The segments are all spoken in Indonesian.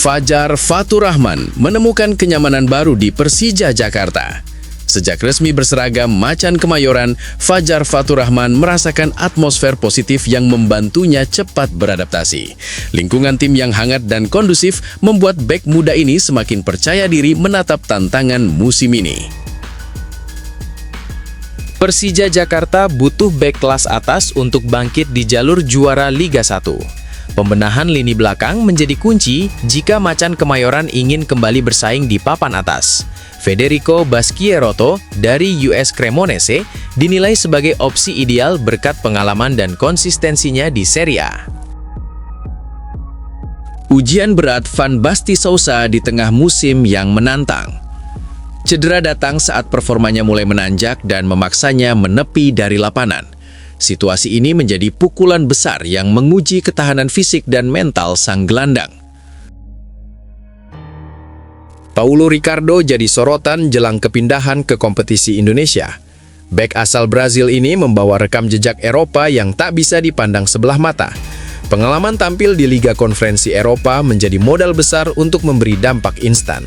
Fajar Faturrahman menemukan kenyamanan baru di Persija Jakarta. Sejak resmi berseragam macan Kemayoran, Fajar Faturrahman merasakan atmosfer positif yang membantunya cepat beradaptasi. Lingkungan tim yang hangat dan kondusif membuat bek muda ini semakin percaya diri menatap tantangan musim ini. Persija Jakarta butuh bek kelas atas untuk bangkit di jalur juara Liga 1. Pembenahan lini belakang menjadi kunci jika macan Kemayoran ingin kembali bersaing di papan atas. Federico Baschierotto dari US Cremonese dinilai sebagai opsi ideal berkat pengalaman dan konsistensinya di Serie A. Ujian berat Van Basten Sousa di tengah musim yang menantang. Cedera datang saat performanya mulai menanjak dan memaksanya menepi dari lapangan. Situasi ini menjadi pukulan besar yang menguji ketahanan fisik dan mental sang gelandang. Paulo Ricardo jadi sorotan jelang kepindahan ke kompetisi Indonesia. Bek asal Brazil ini membawa rekam jejak Eropa yang tak bisa dipandang sebelah mata. Pengalaman tampil di Liga Konferensi Eropa menjadi modal besar untuk memberi dampak instan.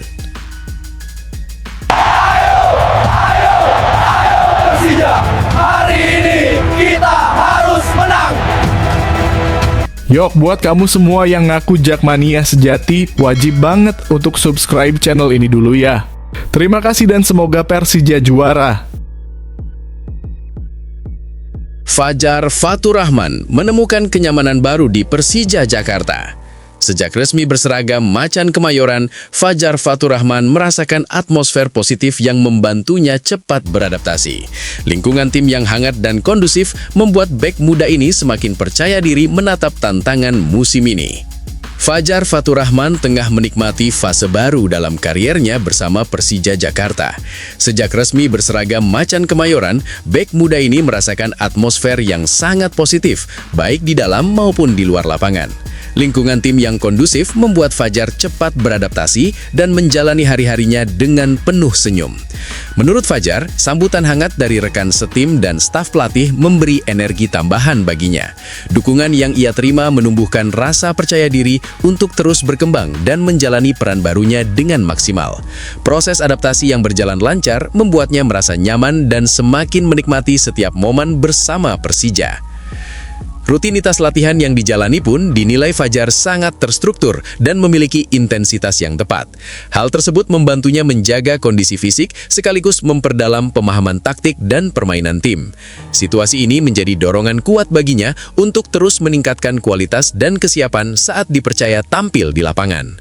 Persija, hari ini kita harus menang. Yuk, buat kamu semua yang ngaku Jakmania sejati, wajib banget untuk subscribe channel ini dulu ya. Terima kasih dan semoga Persija juara. Fajar Faturrahman menemukan kenyamanan baru di Persija Jakarta. Sejak resmi berseragam macan Kemayoran, Fajar Faturrahman merasakan atmosfer positif yang membantunya cepat beradaptasi. Lingkungan tim yang hangat dan kondusif membuat bek muda ini semakin percaya diri menatap tantangan musim ini. Fajar Faturrahman tengah menikmati fase baru dalam kariernya bersama Persija Jakarta. Sejak resmi berseragam macan Kemayoran, bek muda ini merasakan atmosfer yang sangat positif, baik di dalam maupun di luar lapangan. Lingkungan tim yang kondusif membuat Fajar cepat beradaptasi dan menjalani hari-harinya dengan penuh senyum. Menurut Fajar, sambutan hangat dari rekan setim dan staf pelatih memberi energi tambahan baginya. Dukungan yang ia terima menumbuhkan rasa percaya diri untuk terus berkembang dan menjalani peran barunya dengan maksimal. Proses adaptasi yang berjalan lancar membuatnya merasa nyaman dan semakin menikmati setiap momen bersama Persija. Rutinitas latihan yang dijalani pun dinilai Fajar sangat terstruktur dan memiliki intensitas yang tepat. Hal tersebut membantunya menjaga kondisi fisik sekaligus memperdalam pemahaman taktik dan permainan tim. Situasi ini menjadi dorongan kuat baginya untuk terus meningkatkan kualitas dan kesiapan saat dipercaya tampil di lapangan.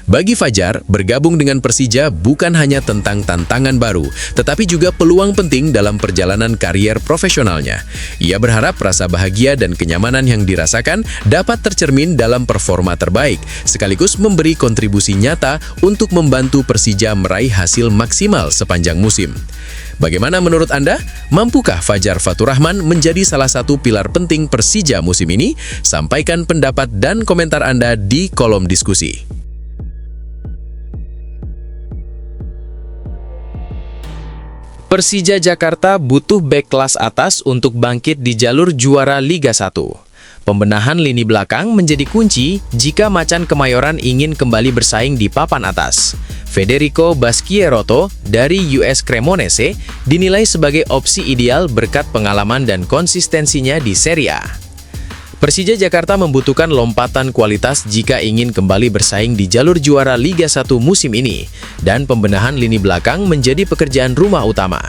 Bagi Fajar, bergabung dengan Persija bukan hanya tentang tantangan baru, tetapi juga peluang penting dalam perjalanan karier profesionalnya. Ia berharap rasa bahagia dan kenyamanan yang dirasakan dapat tercermin dalam performa terbaik, sekaligus memberi kontribusi nyata untuk membantu Persija meraih hasil maksimal sepanjang musim. Bagaimana menurut Anda? Mampukah Fajar Faturrahman menjadi salah satu pilar penting Persija musim ini? Sampaikan pendapat dan komentar Anda di kolom diskusi. Persija Jakarta butuh bek kelas atas untuk bangkit di jalur juara Liga 1. Pembenahan lini belakang menjadi kunci jika macan Kemayoran ingin kembali bersaing di papan atas. Federico Baschierotto dari US Cremonese dinilai sebagai opsi ideal berkat pengalaman dan konsistensinya di Serie A. Persija Jakarta membutuhkan lompatan kualitas jika ingin kembali bersaing di jalur juara Liga 1 musim ini, dan pembenahan lini belakang menjadi pekerjaan rumah utama.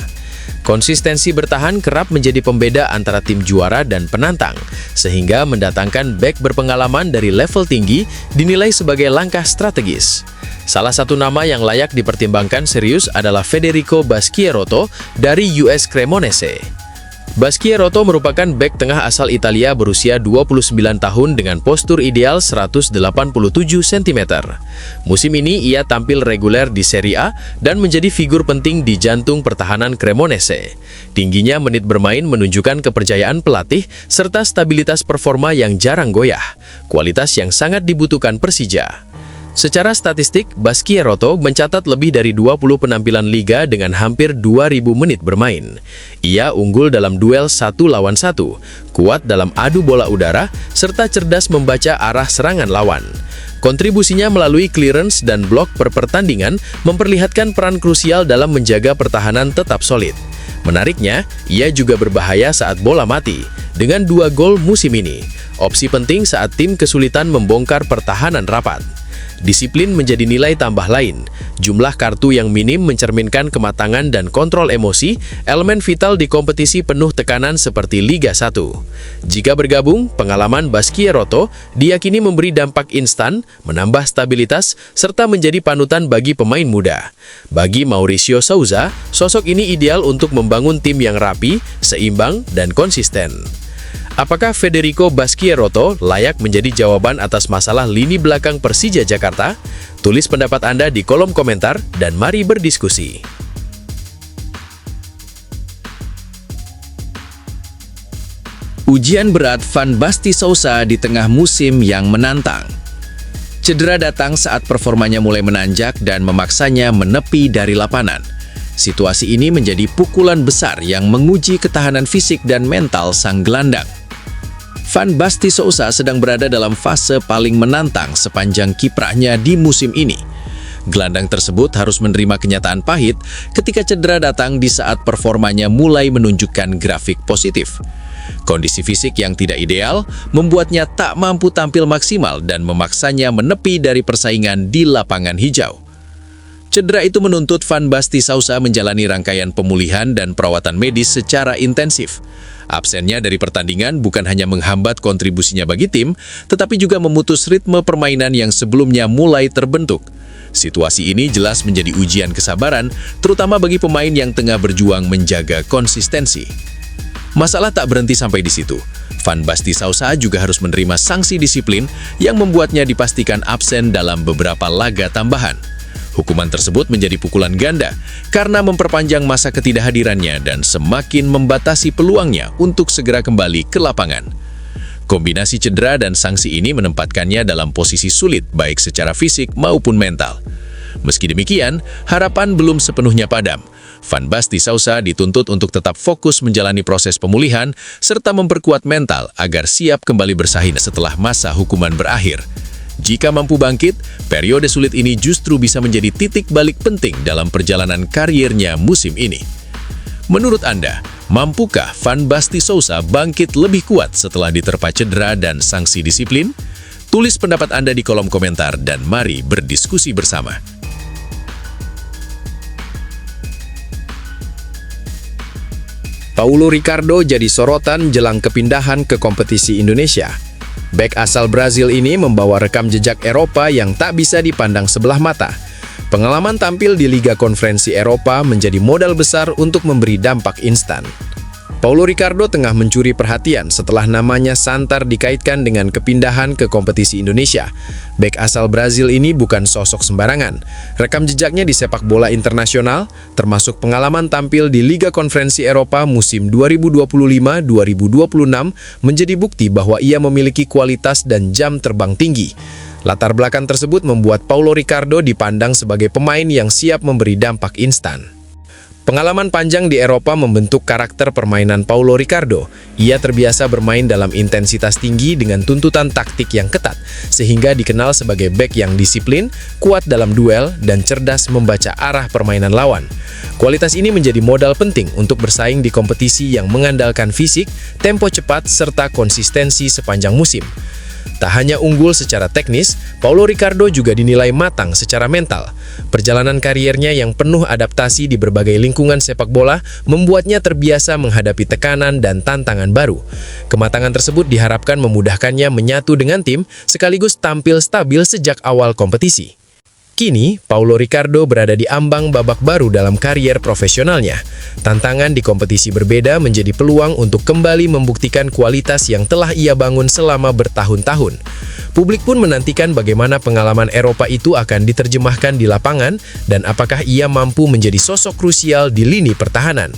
Konsistensi bertahan kerap menjadi pembeda antara tim juara dan penantang, sehingga mendatangkan bek berpengalaman dari level tinggi dinilai sebagai langkah strategis. Salah satu nama yang layak dipertimbangkan serius adalah Federico Baschierotto dari US Cremonese. Baschierotto merupakan bek tengah asal Italia berusia 29 tahun dengan postur ideal 187 cm. Musim ini ia tampil reguler di Serie A dan menjadi figur penting di jantung pertahanan Cremonese. Tingginya menit bermain menunjukkan kepercayaan pelatih serta stabilitas performa yang jarang goyah, kualitas yang sangat dibutuhkan Persija. Secara statistik, Baskierotto mencatat lebih dari 20 penampilan liga dengan hampir 2.000 menit bermain. Ia unggul dalam duel 1 lawan 1, kuat dalam adu bola udara, serta cerdas membaca arah serangan lawan. Kontribusinya melalui clearance dan blok per pertandingan memperlihatkan peran krusial dalam menjaga pertahanan tetap solid. Menariknya, ia juga berbahaya saat bola mati, dengan 2 gol musim ini. Opsi penting saat tim kesulitan membongkar pertahanan rapat. Disiplin menjadi nilai tambah lain. Jumlah kartu yang minim mencerminkan kematangan dan kontrol emosi, elemen vital di kompetisi penuh tekanan seperti Liga 1. Jika bergabung, pengalaman Baskierotto diyakini memberi dampak instan, menambah stabilitas, serta menjadi panutan bagi pemain muda. Bagi Mauricio Sousa, sosok ini ideal untuk membangun tim yang rapi, seimbang, dan konsisten. Apakah Federico Baskierotto layak menjadi jawaban atas masalah lini belakang Persija Jakarta? Tulis pendapat Anda di kolom komentar dan mari berdiskusi. Ujian berat Van Basten Sousa di tengah musim yang menantang. Cedera datang saat performanya mulai menanjak dan memaksanya menepi dari lapangan. Situasi ini menjadi pukulan besar yang menguji ketahanan fisik dan mental sang gelandang. Van Basten Sousa sedang berada dalam fase paling menantang sepanjang kiprahnya di musim ini. Gelandang tersebut harus menerima kenyataan pahit ketika cedera datang di saat performanya mulai menunjukkan grafik positif. Kondisi fisik yang tidak ideal membuatnya tak mampu tampil maksimal dan memaksanya menepi dari persaingan di lapangan hijau. Cedera itu menuntut Van Basten Sousa menjalani rangkaian pemulihan dan perawatan medis secara intensif. Absennya dari pertandingan bukan hanya menghambat kontribusinya bagi tim, tetapi juga memutus ritme permainan yang sebelumnya mulai terbentuk. Situasi ini jelas menjadi ujian kesabaran, terutama bagi pemain yang tengah berjuang menjaga konsistensi. Masalah tak berhenti sampai di situ. Van Basten Sousa juga harus menerima sanksi disiplin yang membuatnya dipastikan absen dalam beberapa laga tambahan. Hukuman tersebut menjadi pukulan ganda karena memperpanjang masa ketidakhadirannya dan semakin membatasi peluangnya untuk segera kembali ke lapangan. Kombinasi cedera dan sanksi ini menempatkannya dalam posisi sulit baik secara fisik maupun mental. Meski demikian, harapan belum sepenuhnya padam. Van Basten Sousa dituntut untuk tetap fokus menjalani proses pemulihan serta memperkuat mental agar siap kembali bersaing setelah masa hukuman berakhir. Jika mampu bangkit, periode sulit ini justru bisa menjadi titik balik penting dalam perjalanan karirnya musim ini. Menurut Anda, mampukah Van Basten Sousa bangkit lebih kuat setelah diterpa cedera dan sanksi disiplin? Tulis pendapat Anda di kolom komentar dan mari berdiskusi bersama. Paulo Ricardo jadi sorotan jelang kepindahan ke kompetisi Indonesia. Bek asal Brazil ini membawa rekam jejak Eropa yang tak bisa dipandang sebelah mata. Pengalaman tampil di Liga Konferensi Eropa menjadi modal besar untuk memberi dampak instan. Paulo Ricardo tengah mencuri perhatian setelah namanya santer dikaitkan dengan kepindahan ke kompetisi Indonesia. Bek asal Brazil ini bukan sosok sembarangan. Rekam jejaknya di sepak bola internasional, termasuk pengalaman tampil di Liga Konferensi Eropa musim 2025-2026, menjadi bukti bahwa ia memiliki kualitas dan jam terbang tinggi. Latar belakang tersebut membuat Paulo Ricardo dipandang sebagai pemain yang siap memberi dampak instan. Pengalaman panjang di Eropa membentuk karakter permainan Paulo Ricardo. Ia terbiasa bermain dalam intensitas tinggi dengan tuntutan taktik yang ketat, sehingga dikenal sebagai bek yang disiplin, kuat dalam duel, dan cerdas membaca arah permainan lawan. Kualitas ini menjadi modal penting untuk bersaing di kompetisi yang mengandalkan fisik, tempo cepat, serta konsistensi sepanjang musim. Tak hanya unggul secara teknis, Paulo Ricardo juga dinilai matang secara mental. Perjalanan kariernya yang penuh adaptasi di berbagai lingkungan sepak bola membuatnya terbiasa menghadapi tekanan dan tantangan baru. Kematangan tersebut diharapkan memudahkannya menyatu dengan tim sekaligus tampil stabil sejak awal kompetisi. Kini, Paulo Ricardo berada di ambang babak baru dalam karier profesionalnya. Tantangan di kompetisi berbeda menjadi peluang untuk kembali membuktikan kualitas yang telah ia bangun selama bertahun-tahun. Publik pun menantikan bagaimana pengalaman Eropa itu akan diterjemahkan di lapangan dan apakah ia mampu menjadi sosok krusial di lini pertahanan.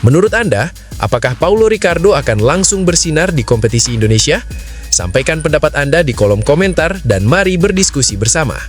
Menurut Anda, apakah Paulo Ricardo akan langsung bersinar di kompetisi Indonesia? Sampaikan pendapat Anda di kolom komentar dan mari berdiskusi bersama.